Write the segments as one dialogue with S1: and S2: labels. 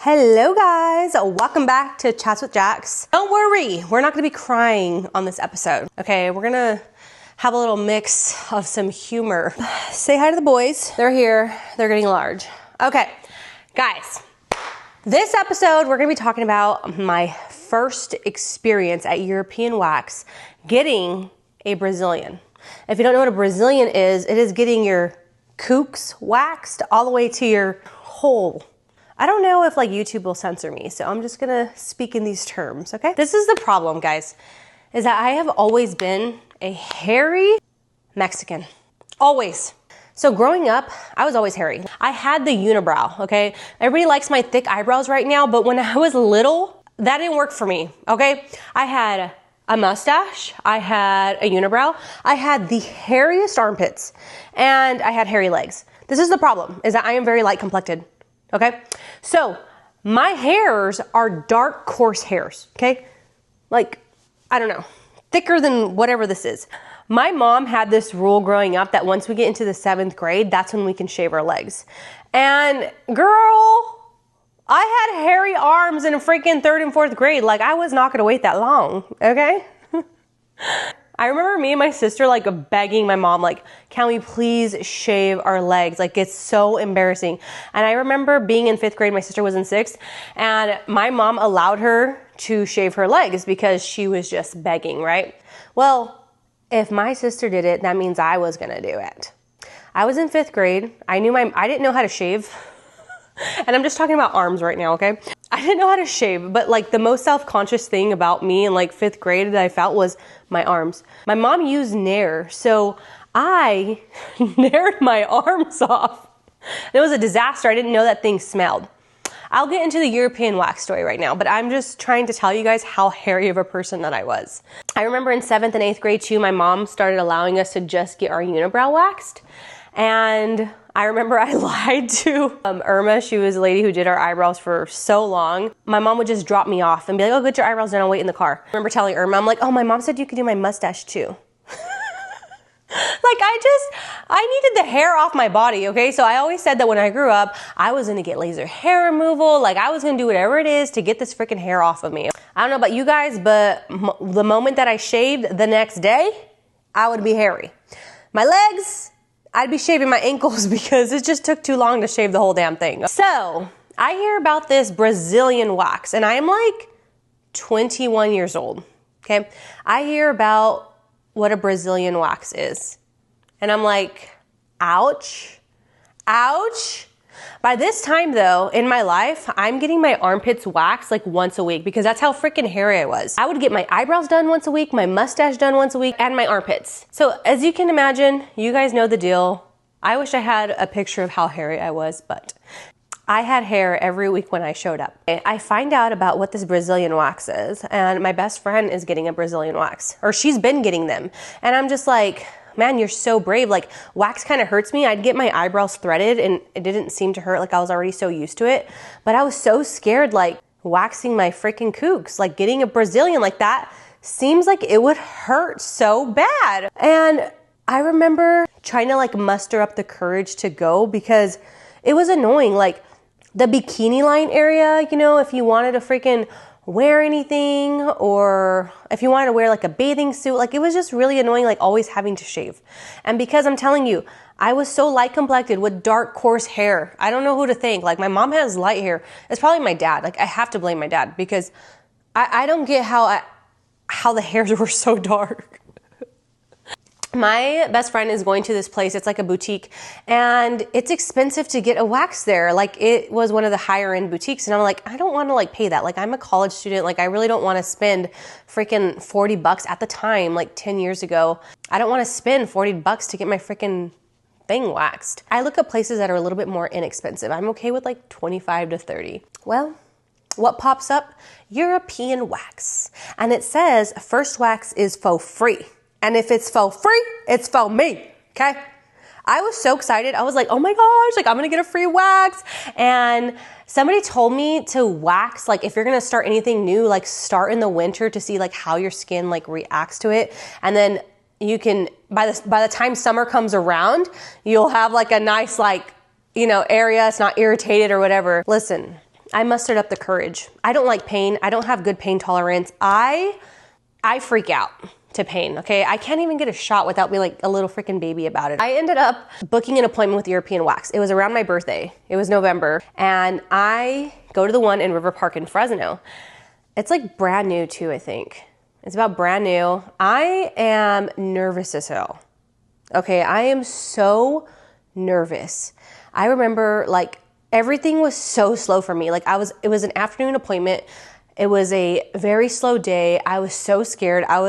S1: Hello guys, welcome back to Chats with Jax. Don't worry, we're not gonna be crying on this episode, okay? We're gonna have a little mix of some humor. Say hi to the boys. They're here, they're getting large. Okay, guys, this episode we're gonna be talking about my first experience at European Wax getting a Brazilian. If you don't know what a Brazilian is, it is getting your kooks waxed all the way to your hole. I don't know if YouTube will censor me, so I'm just gonna speak in these terms, okay? This is the problem, guys, is that I have always been a hairy Mexican, always. So growing up, I was always hairy. I had the unibrow, okay? Everybody likes my thick eyebrows right now, but when I was little, that didn't work for me, okay? I had a mustache, I had a unibrow, I had the hairiest armpits, and I had hairy legs. This is the problem, is that I am very light complected. Okay, so my hairs are dark, coarse hairs, okay? I don't know, thicker than whatever this is. My mom had this rule growing up that once we get into the 7th grade, that's when we can shave our legs. And girl, I had hairy arms in a freaking 3rd and 4th grade. I was not gonna wait that long, okay? I remember me and my sister begging my mom, can we please shave our legs? It's so embarrassing. And I remember being in 5th grade, my sister was in 6th, and my mom allowed her to shave her legs because she was just begging, right? Well, if my sister did it, that means I was gonna do it. I was in 5th grade. I didn't know how to shave. And I'm just talking about arms right now, okay? I didn't know how to shave, but the most self-conscious thing about me in 5th grade that I felt was my arms. My mom used Nair, so I Naired my arms off. And it was a disaster. I didn't know that thing smelled. I'll get into the European Wax story right now, but I'm just trying to tell you guys how hairy of a person that I was. I remember in 7th and 8th grade too, my mom started allowing us to just get our unibrow waxed. And I remember I lied to Irma. She was a lady who did our eyebrows for so long. My mom would just drop me off and be like, oh, get your eyebrows done, I'll wait in the car. I remember telling Irma, I'm like, oh, my mom said you could do my mustache too. I needed the hair off my body, okay? So I always said that when I grew up, I was gonna get laser hair removal. I was gonna do whatever it is to get this freaking hair off of me. I don't know about you guys, but the moment that I shaved the next day, I would be hairy. My legs, I'd be shaving my ankles because it just took too long to shave the whole damn thing. So I hear about this Brazilian wax and I am 21 years old, okay? I hear about what a Brazilian wax is. And I'm like, ouch, ouch. By this time though, in my life, I'm getting my armpits waxed once a week because that's how freaking hairy I was. I would get my eyebrows done once a week, my mustache done once a week, and my armpits. So as you can imagine, you guys know the deal. I wish I had a picture of how hairy I was, but I had hair every week when I showed up. I find out about what this Brazilian wax is, and my best friend is getting a Brazilian wax, or she's been getting them. And I'm just like, man, you're so brave. Wax kind of hurts me. I'd get my eyebrows threaded and it didn't seem to hurt. I was already so used to it. But I was so scared, waxing my freaking kooks, getting a Brazilian like that seems like it would hurt so bad. And I remember trying to muster up the courage to go because it was annoying. The bikini line area, if you wanted to freaking wear anything or if you wanted to wear a bathing suit, it was just really annoying, always having to shave. And because I'm telling you, I was so light complected with dark, coarse hair. I don't know who to thank. My mom has light hair. It's probably my dad. I have to blame my dad because I don't get how the hairs were so dark. My best friend is going to this place. It's a boutique and it's expensive to get a wax there. It was one of the higher end boutiques and I'm like, I don't want to pay that. I'm a college student. I really don't want to spend freaking $40 at the time, 10 years ago. I don't want to spend $40 to get my freaking thing waxed. I look at places that are a little bit more inexpensive. I'm okay with 25 to 30. Well, what pops up? European Wax. And it says first wax is for free. And if it's for free, it's for me, okay? I was so excited. I was like, oh my gosh, I'm gonna get a free wax. And somebody told me to wax, if you're gonna start anything new, start in the winter to see how your skin reacts to it. And then you can, by the time summer comes around, you'll have a nice area, it's not irritated or whatever. Listen, I mustered up the courage. I don't like pain. I don't have good pain tolerance. I freak out to pain, okay? I can't even get a shot without being like a little freaking baby about it. I ended up booking an appointment with European Wax. It was around my birthday. It was November. And I go to the one in River Park in Fresno. It's like brand new too, I think. It's about brand new. I am nervous as hell. Okay, I am so nervous. I remember like everything was so slow for me. Like it was an afternoon appointment. It was a very slow day. I was so scared. I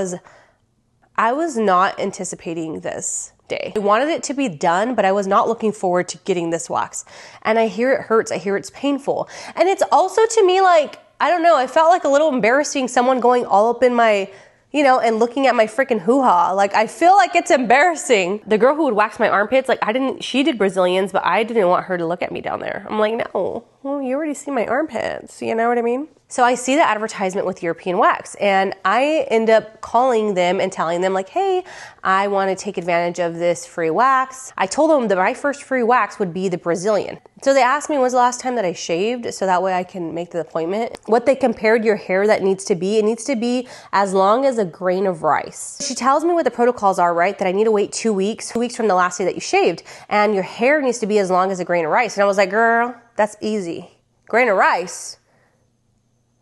S1: was not anticipating this day. I wanted it to be done, but I was not looking forward to getting this wax. And I hear it hurts. I hear it's painful. And it's also to me like, I don't know, I felt like a little embarrassing, someone going all up in my, and looking at my freaking hoo-ha. Like, I feel like it's embarrassing. The girl who would wax my armpits, like she did Brazilians, but I didn't want her to look at me down there. I'm like, no, well, you already see my armpits. You know what I mean? So I see the advertisement with European Wax, and I end up calling them and telling them like, hey, I want to take advantage of this free wax. I told them that my first free wax would be the Brazilian. So they asked me, when's the last time that I shaved? So that way I can make the appointment. What they compared your hair that needs to be, it needs to be as long as a grain of rice. She tells me what the protocols are, right? That I need to wait 2 weeks, 2 weeks from the last day that you shaved, and your hair needs to be as long as a grain of rice. And I was like, girl, that's easy. Grain of rice?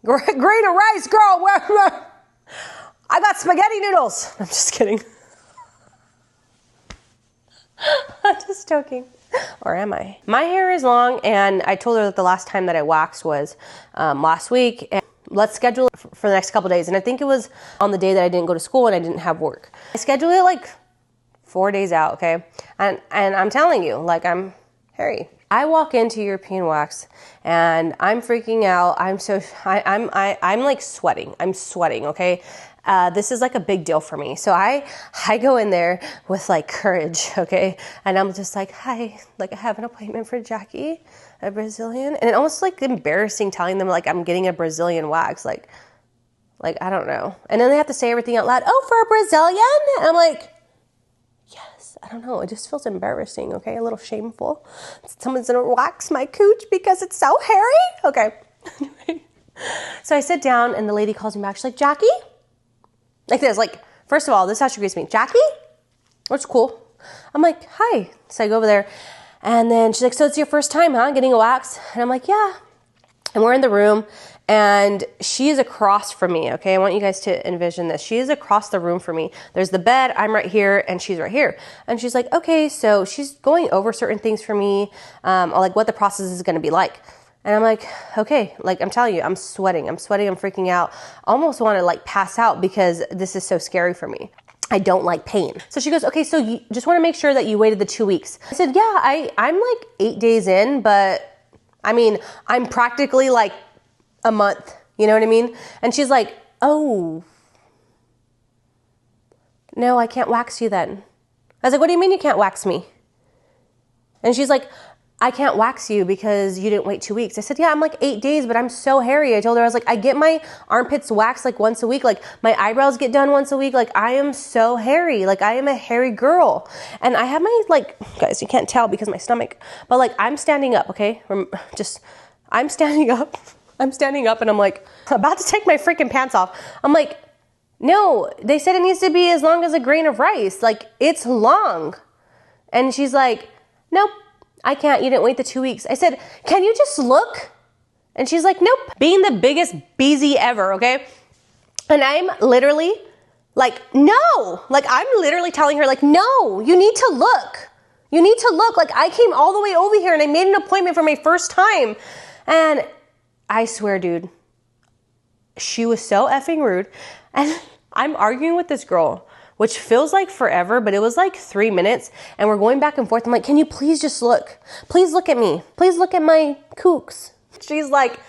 S1: Grain of rice, girl. I got spaghetti noodles. I'm just kidding. I'm just joking. Or am I? My hair is long, and I told her that the last time that I waxed was last week. And let's schedule it for the next couple days. And I think it was on the day that I didn't go to school and I didn't have work. I scheduled it like 4 days out, okay? And I'm telling you, like, I'm hairy. I walk into European Wax and I'm freaking out. I'm like sweating. I'm sweating, okay? This is like a big deal for me. So I go in there with like courage, okay? And I'm just like, hi, like I have an appointment for Jackie, a Brazilian. And it almost like embarrassing telling them like I'm getting a Brazilian wax. Like I don't know. And then they have to say everything out loud. Oh, for a Brazilian? And I'm like, I don't know, it just feels embarrassing, okay? A little shameful. Someone's gonna wax my cooch because it's so hairy? Okay. So I sit down and the lady calls me back. She's like, Jackie? Like this, like, first of all, this is how she greets me. Jackie? Which is cool. I'm like, hi. So I go over there and then she's like, so it's your first time, huh? Getting a wax? And I'm like, yeah. And we're in the room and she is across from me, okay? I want you guys to envision this. She is across the room from me. There's the bed, I'm right here, and she's right here. And she's like, okay, so she's going over certain things for me, like what the process is gonna be like. And I'm like, okay, like I'm telling you, I'm sweating, I'm freaking out. Almost wanna like pass out because this is so scary for me. I don't like pain. So she goes, okay, so you just wanna make sure that you waited the 2 weeks. I said, yeah, I'm like 8 days in, but I mean, I'm practically like a month, you know what I mean? And she's like, oh, no, I can't wax you then. I was like, what do you mean you can't wax me? And she's like, I can't wax you because you didn't wait 2 weeks. I said, yeah, I'm like 8 days, but I'm so hairy. I told her, I was like, I get my armpits waxed like once a week. Like my eyebrows get done once a week. Like I am so hairy. Like I am a hairy girl. And I have my, like, guys, you can't tell because my stomach, but like I'm standing up, okay? I'm standing up. I'm standing up and I'm like, about to take my freaking pants off. I'm like, no, they said it needs to be as long as a grain of rice. Like it's long. And she's like, nope. I can't, you didn't wait the 2 weeks. I said, can you just look? And she's like, nope. Being the biggest beezy ever, okay? And I'm literally like, no. Like I'm literally telling her like, no, you need to look. You need to look. Like I came all the way over here and I made an appointment for my first time. And I swear, dude, she was so effing rude. And I'm arguing with this girl, which feels like forever, but it was like 3 minutes. And we're going back and forth. I'm like, can you please just look? Please look at me. Please look at my kooks. She's like,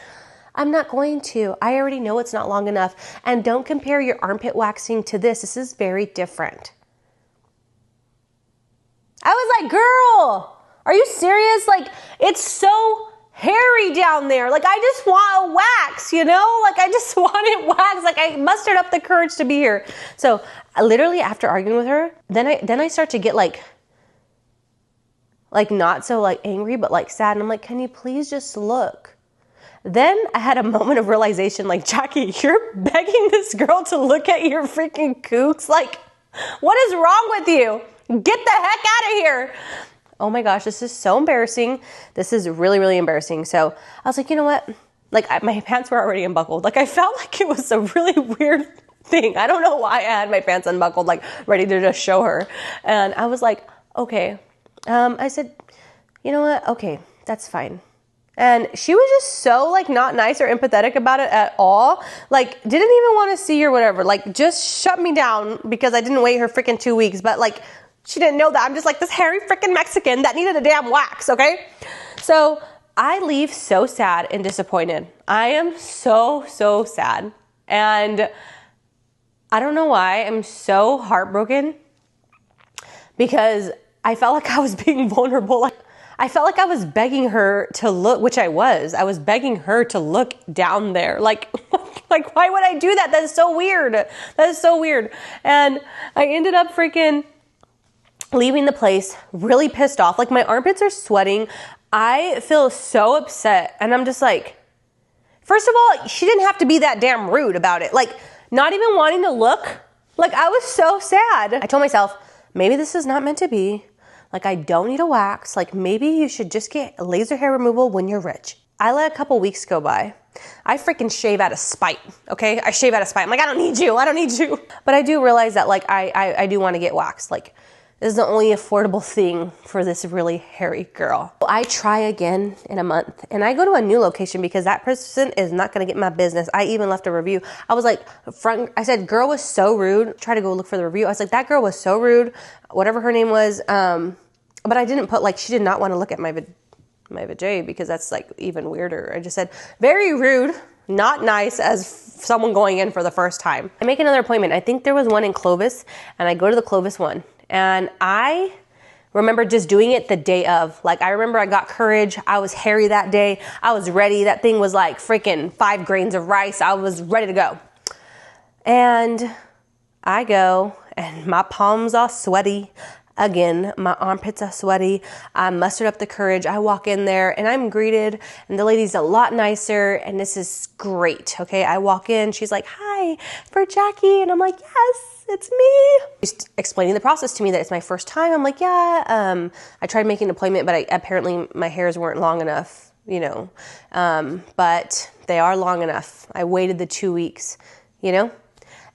S1: I'm not going to. I already know it's not long enough. And don't compare your armpit waxing to this. This is very different. I was like, girl, are you serious? Like, it's so hairy down there. Like, I just want a wax, you know? Like, I just wanted wax. Like, I mustered up the courage to be here. So, literally, after arguing with her, then I start to get, like not so, like, angry, but, like, sad. And I'm like, can you please just look? Then I had a moment of realization, like, Jackie, you're begging this girl to look at your freaking kooks. Like, what is wrong with you? Get the heck out of here. Oh my gosh, this is so embarrassing. This is really, really embarrassing. So I was like, you know what? Like, my pants were already unbuckled. Like, I felt like it was a really weird thing. I don't know why I had my pants unbuckled, like, ready to just show her. And I was like, okay. I said, you know what? Okay, that's fine. And she was just so, like, not nice or empathetic about it at all. Like, didn't even want to see or whatever. Like, just shut me down because I didn't wait her freaking 2 weeks. But, like, she didn't know that I'm just like this hairy freaking Mexican that needed a damn wax, okay? So I leave so sad and disappointed. I am so, so sad. And I don't know why. I'm so heartbroken because I felt like I was being vulnerable. Like, I felt like I was begging her to look, which I was. I was begging her to look down there. Like, why would I do that? That is so weird. That is so weird. And I ended up freaking leaving the place really pissed off. Like, my armpits are sweating. I feel so upset. And I'm just like, first of all, she didn't have to be that damn rude about it. Like, not even wanting to look. Like, I was so sad. I told myself, maybe this is not meant to be. Like, I don't need a wax. Like, maybe you should just get laser hair removal when you're rich. I let a couple weeks go by. I freaking shave out of spite, okay? I shave out of spite. I'm like, I don't need you. I don't need you. But I do realize that, like, I do want to get waxed. Like, this is the only affordable thing for this really hairy girl. I try again in a month, and I go to a new location because that person is not going to get my business. I even left a review. I was like, I said, girl was so rude. Try to go look for the review. I was like, that girl was so rude, whatever her name was. But I didn't put, like, she did not want to look at my vajay because that's, like, even weirder. I just said, very rude, not nice as someone going in for the first time. I make another appointment. I think there was one in Clovis, and I go to the Clovis one. And I remember just doing it the day of. Like, I remember I got courage. I was hairy that day. I was ready. That thing was like freaking 5 grains of rice. I was ready to go. And I go, and my palms are sweaty. Again, my armpits are sweaty. I mustered up the courage. I walk in there and I'm greeted, and the lady's a lot nicer, and this is great. Okay, I walk in, she's like, hi, for Jackie. And I'm like, yes, it's me. She's explaining the process to me that it's my first time. I'm like, yeah, I tried making an appointment, but apparently my hairs weren't long enough, you know, but they are long enough. I waited the 2 weeks, you know.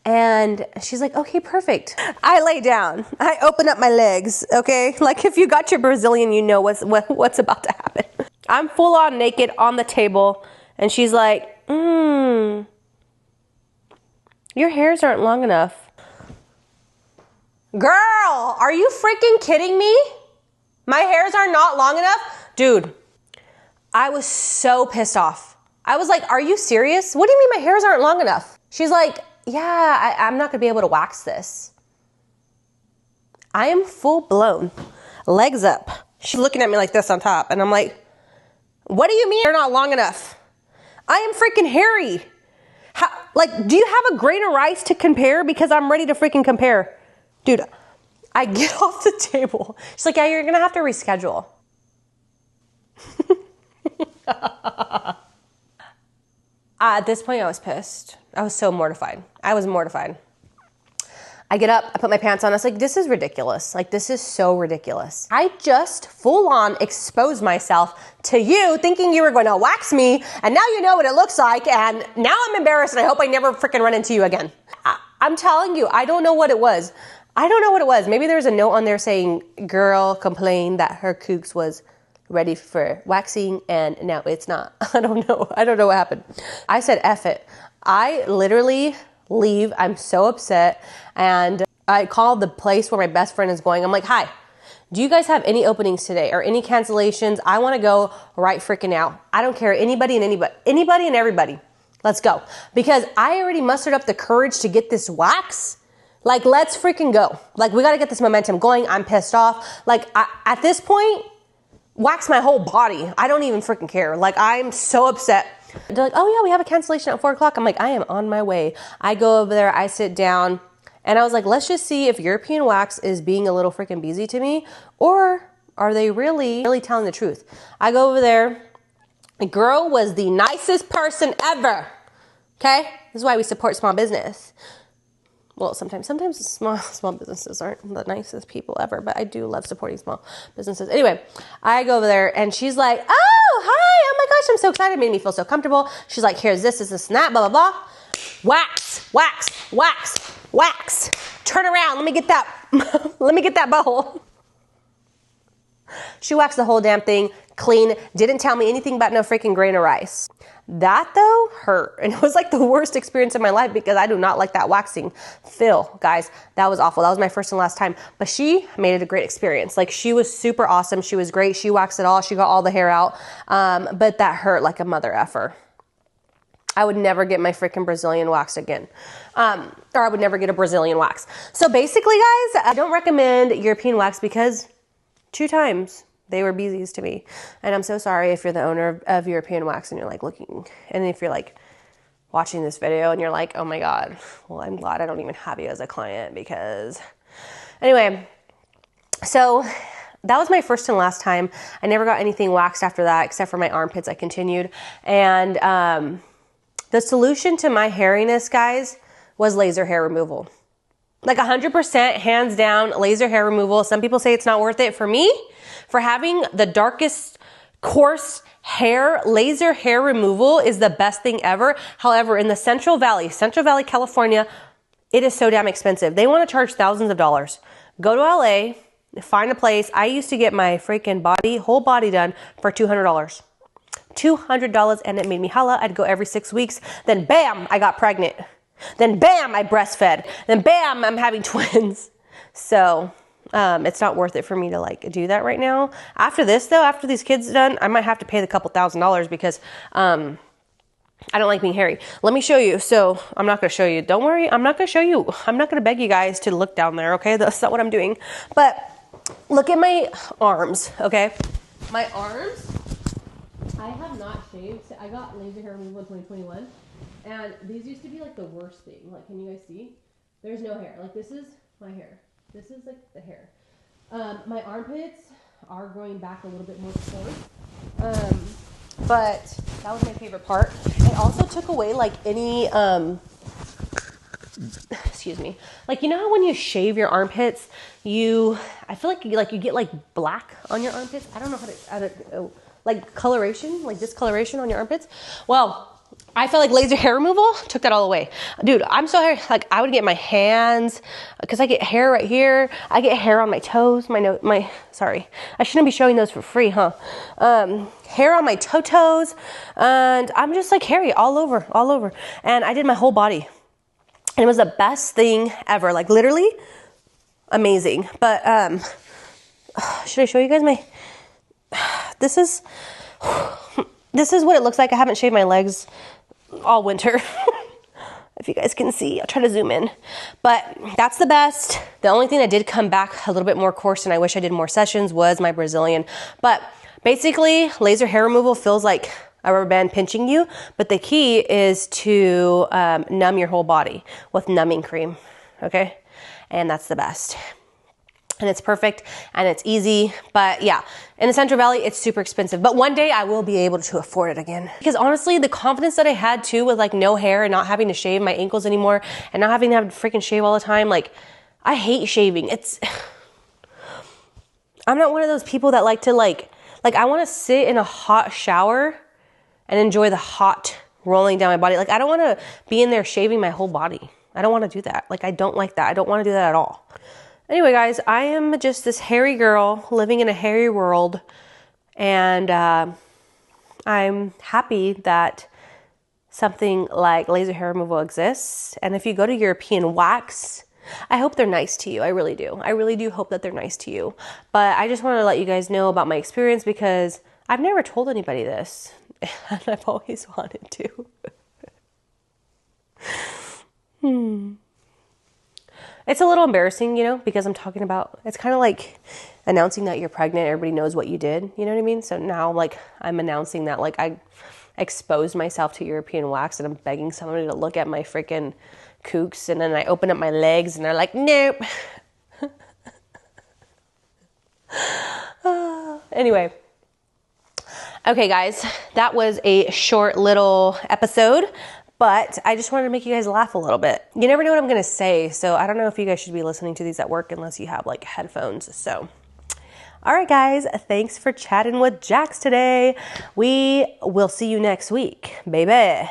S1: And she's like, okay, perfect. I lay down. I open up my legs, okay? Like, if you got your Brazilian, you know what's about to happen. I'm full on naked on the table, and she's like, your hairs aren't long enough. Girl, are you freaking kidding me? My hairs are not long enough? Dude, I was so pissed off. I was like, are you serious? What do you mean my hairs aren't long enough? She's like, yeah, I'm not gonna be able to wax this. I am full blown, legs up. She's looking at me like this on top, and I'm like, what do you mean they're not long enough? I am freaking hairy. Like, do you have a grain of rice to compare? Because I'm ready to freaking compare. Dude, I get off the table. She's like, yeah, you're gonna have to reschedule. At this point, I was pissed. I was so mortified. I was mortified. I get up, I put my pants on. I was like, this is ridiculous. Like, this is so ridiculous. I just full on exposed myself to you thinking you were going to wax me, and now you know what it looks like, and now I'm embarrassed, and I hope I never freaking run into you again. I'm telling you, I don't know what it was. I don't know what it was. Maybe there's a note on there saying, girl complained that her kooks was ready for waxing, and now it's not. I don't know. I don't know what happened. I said, F it. I literally leave. I'm so upset. And I called the place where my best friend is going. I'm like, hi, do you guys have any openings today or any cancellations? I want to go right freaking now. I don't care. Anybody and everybody. Let's go. Because I already mustered up the courage to get this wax. Like, let's freaking go. Like, we got to get this momentum going. I'm pissed off. Like, at this point, wax my whole body. I don't even freaking care. Like, I'm so upset. They're like, oh yeah, we have a cancellation at 4 o'clock. I'm like, I am on my way. I go over there, I sit down, and I was like, let's just see if European Wax is being a little freaking busy to me, or are they really telling the truth? I go over there, The girl was the nicest person ever. Okay? This is why we support small business. Well, sometimes small businesses aren't the nicest people ever, but I do love supporting small businesses. Anyway, I go over there and she's like, oh, hi, oh my gosh, I'm so excited. It made me feel so comfortable. She's like, here's this, and that, blah, blah, blah. Wax, wax, wax, wax. Turn around, let me get that bowl. She waxed the whole damn thing clean, didn't tell me anything about no freaking grain of rice. That though hurt, and it was like the worst experience of my life because I do not like that waxing feel, guys. That was awful. That was my first and last time, but she made it a great experience. Like, she was super awesome. She was great. She waxed it all. She got all the hair out, but that hurt like a mother effer. I would never get my freaking Brazilian wax again. Or I would never get a Brazilian wax. So basically, guys, I don't recommend European wax because 2 times they were beesies to me. And I'm so sorry if you're the owner of European wax and you're like looking, and if you're like watching this video and you're like, oh my God, well, I'm glad I don't even have you as a client because anyway, so that was my first and last time. I never got anything waxed after that except for my armpits. I continued. And the solution to my hairiness, guys, was laser hair removal. Like 100% hands down, laser hair removal. Some people say it's not worth it. For me, for having the darkest, coarse hair, laser hair removal is the best thing ever. However, in the Central Valley, California, it is so damn expensive. They want to charge thousands of dollars. Go to LA, find a place. I used to get my freaking whole body done for $200. $200, and it made me holla. I'd go every 6 weeks. Then bam, I got pregnant. Then bam, I breastfed. Then bam, I'm having twins. So it's not worth it for me to like do that right now. After this though, after these kids are done, I might have to pay the couple $1,000s because I don't like being hairy. Let me show you. So I'm not going to show you. Don't worry. I'm not going to show you. I'm not going to beg you guys to look down there. Okay. That's not what I'm doing. But look at my arms. Okay. My arms, I have not shaved. I got laser hair removal in 2021. And these used to be like the worst thing. Like, can you guys see? There's no hair. Like, this is my hair. This is like the hair. My armpits are growing back a little bit more coarse. But that was my favorite part. It also took away like any, excuse me. Like, you know how when you shave your armpits, I feel like you get like black on your armpits. I don't know how to like coloration, like discoloration on your armpits. Well, I felt like laser hair removal took that all away. Dude, I'm so hairy. Like, I would get my hands, because I get hair right here. I get hair on my toes, sorry. I shouldn't be showing those for free, huh? Hair on my toes, and I'm just like hairy all over. And I did my whole body. And it was the best thing ever. Like, literally amazing. But, should I show you guys this is what it looks like. I haven't shaved my legs all winter. If you guys can see, I'll try to zoom in. But that's the best. The only thing that did come back a little bit more coarse, and I wish I did more sessions, was my Brazilian. But basically, laser hair removal feels like a rubber band pinching you. But the key is to numb your whole body with numbing cream. Okay? And that's the best. And it's perfect and it's easy. But yeah, in the Central Valley, it's super expensive. But one day I will be able to afford it again. Because honestly, the confidence that I had too with like no hair and not having to shave my ankles anymore and not having to have to freaking shave all the time. Like, I hate shaving. I'm not one of those people that like to like I want to sit in a hot shower and enjoy the hot rolling down my body. Like, I don't want to be in there shaving my whole body. I don't want to do that. Like, I don't like that. I don't want to do that at all. Anyway, guys, I am just this hairy girl living in a hairy world, and I'm happy that something like laser hair removal exists. And if you go to European wax, I hope they're nice to you. I really do. I really do hope that they're nice to you. But I just want to let you guys know about my experience because I've never told anybody this, and I've always wanted to. It's a little embarrassing, you know, because I'm talking about, it's kind of like announcing that you're pregnant. Everybody knows what you did. You know what I mean? So now, like, I'm announcing that, like, I exposed myself to European wax and I'm begging somebody to look at my freaking kooks. And then I open up my legs and they're like, nope. Anyway, Okay guys, that was a short little episode, but I just wanted to make you guys laugh a little bit. You never know what I'm gonna say, so I don't know if you guys should be listening to these at work unless you have like headphones, so. All right guys, thanks for chatting with Jax today. We will see you next week, baby.